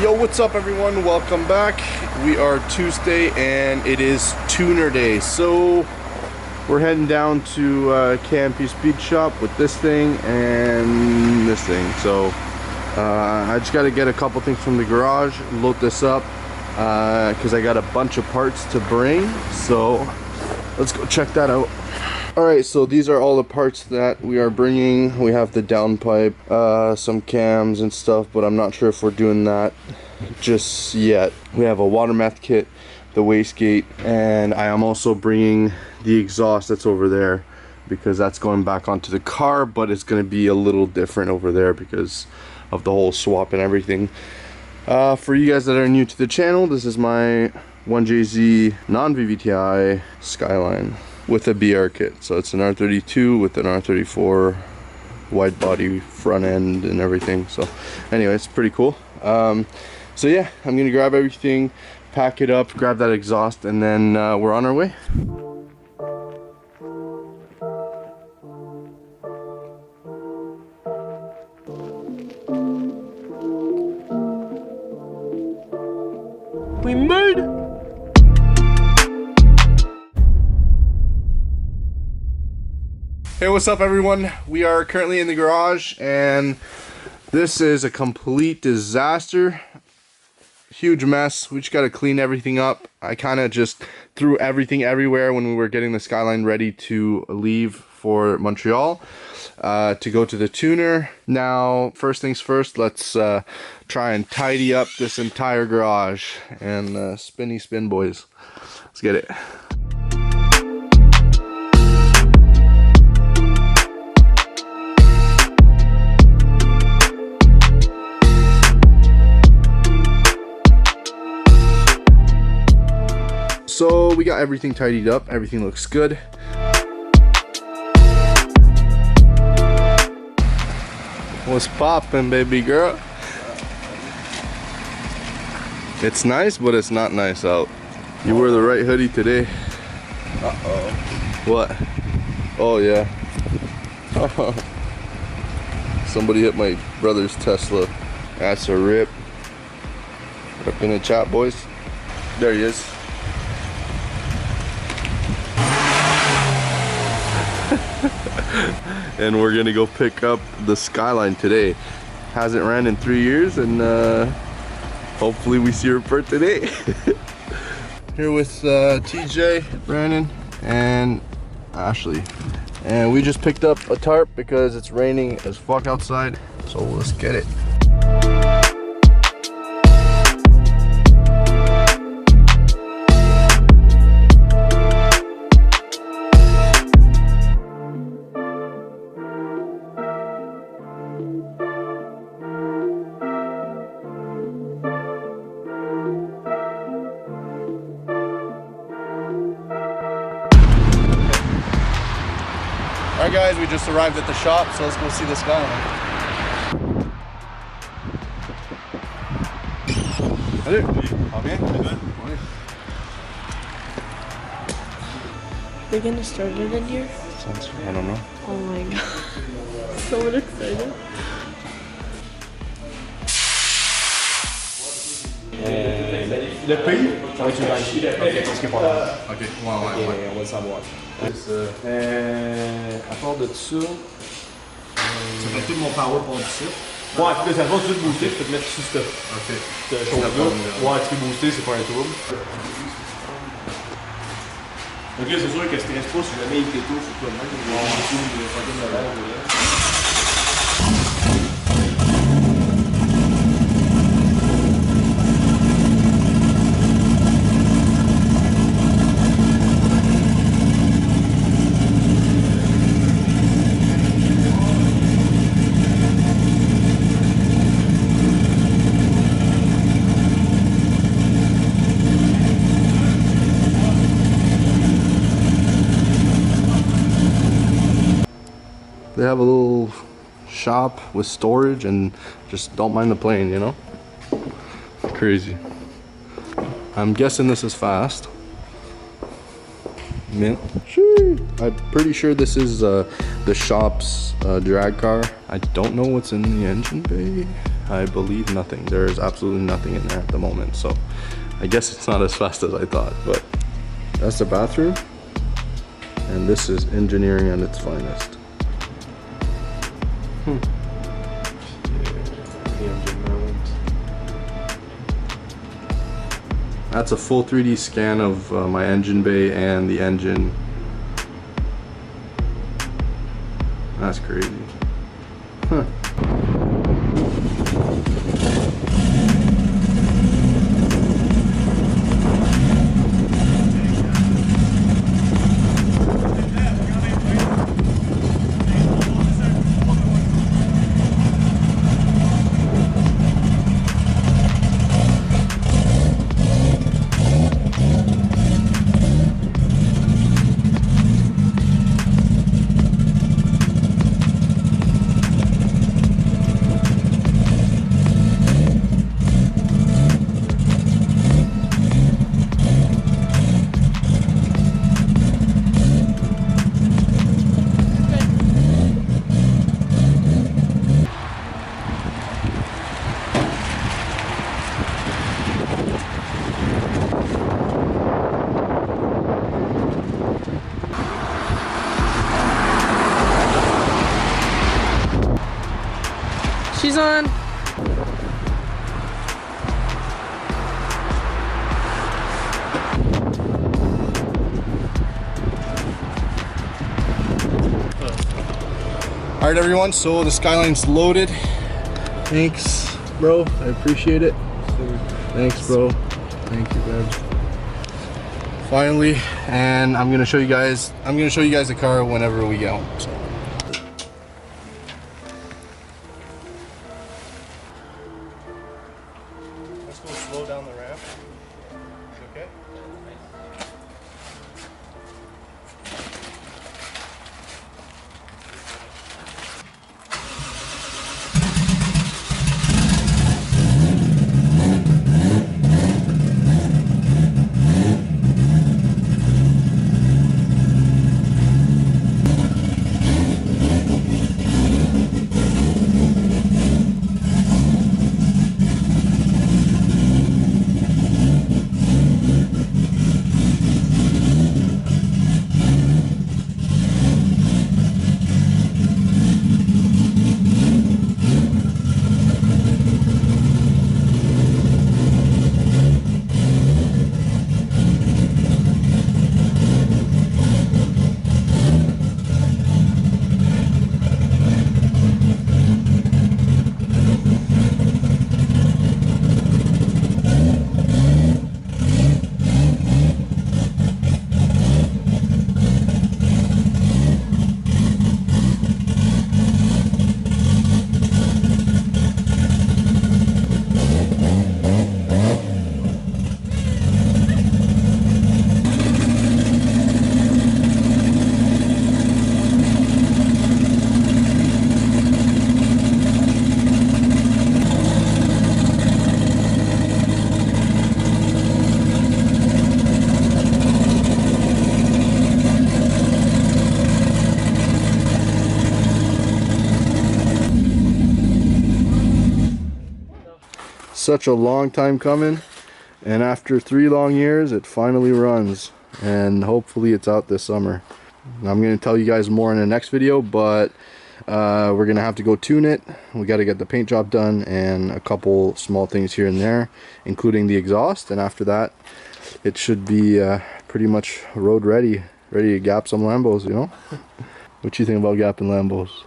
Yo, what's up everyone? Welcome back. We are Tuesday and it is tuner day. So we're heading down to KMPspeedshop with this thing and this thing. So I just got to get a couple things from the garage, load this up because I got a bunch of parts to bring. So let's go check that out. Alright, so these are all the parts that we are bringing. We have the downpipe, some cams and stuff, but I'm not sure if we're doing that just yet. We have a water meth kit, the wastegate, and I am also bringing the exhaust that's over there because that's going back onto the car, but it's going to be a little different over there because of the whole swap and everything. For you guys that are new to the channel, this is my 1Jz non-VVTi Skyline with a BR kit. So it's an R32 with an R34 wide body front end and everything. So anyway, it's pretty cool. So yeah, I'm gonna grab everything, pack it up, grab that exhaust, and then we're on our way. We made it! Hey, what's up everyone? We are currently in the garage and this is a complete disaster. Huge mess. We just got to clean everything up. I kind of just threw everything everywhere when we were getting the Skyline ready to leave for Montreal to go to the tuner. Now, first things first, let's try and tidy up this entire garage and spinny spin, boys. Let's get it. So we got everything tidied up, everything looks good. What's poppin', baby girl? It's nice, but it's not nice out. You wore the right hoodie today. Uh-oh. What? Oh yeah. Somebody hit my brother's Tesla. That's a rip. Rip in the chat, boys. There he is. And we're gonna go pick up the Skyline today. Hasn't ran in 3 years, and hopefully we see her for today. Here with TJ, Brandon, and Ashley. And we just picked up a tarp because it's raining as fuck outside. So let's get it. Alright guys, we just arrived at the shop, so let's go see the Skyline. Salut! All bien? Oui. They're gonna start it in here? I don't know. Oh my god. So excited. Le pays, ça va être une banque. Ok, parce qu'il est pas là. Ok, ouais. On va le savoir. À part de ça, ça fait tout mon power pour du site. Ouais, puis ça va tout booster, je peux te mettre sous ce chose-là. Ouais, tu peux booster, c'est pas un trouble. Donc là, c'est sûr que stress pas si jamais il t'étouffe ou quoi de même. Il va y avoir un coup de fucking de l'air. They have a little shop with storage and just don't mind the plane, you know? Crazy. I'm guessing this is fast. Yeah. I'm pretty sure this is the shop's drag car. I don't know what's in the engine bay. I believe nothing. There is absolutely nothing in there at the moment, so I guess it's not as fast as I thought. But that's the bathroom, and this is engineering at its finest. That's a full 3D scan of my engine bay and the engine. That's crazy. Huh. She's on. Alright everyone, so the Skyline's loaded. Thanks, bro. I appreciate it. Thanks, bro. Thank you, babe. Finally, and I'm gonna show you guys the car whenever we get home. So. Let's go slow down the ramp. Okay? Such a long time coming, and after 3 long years it finally runs, and hopefully it's out this summer. I'm going to tell you guys more in the next video, but we're going to have to go tune it. We got to get the paint job done and a couple small things here and there, including the exhaust, and after that it should be pretty much road ready to gap some Lambos, you know. What you think about gapping Lambos?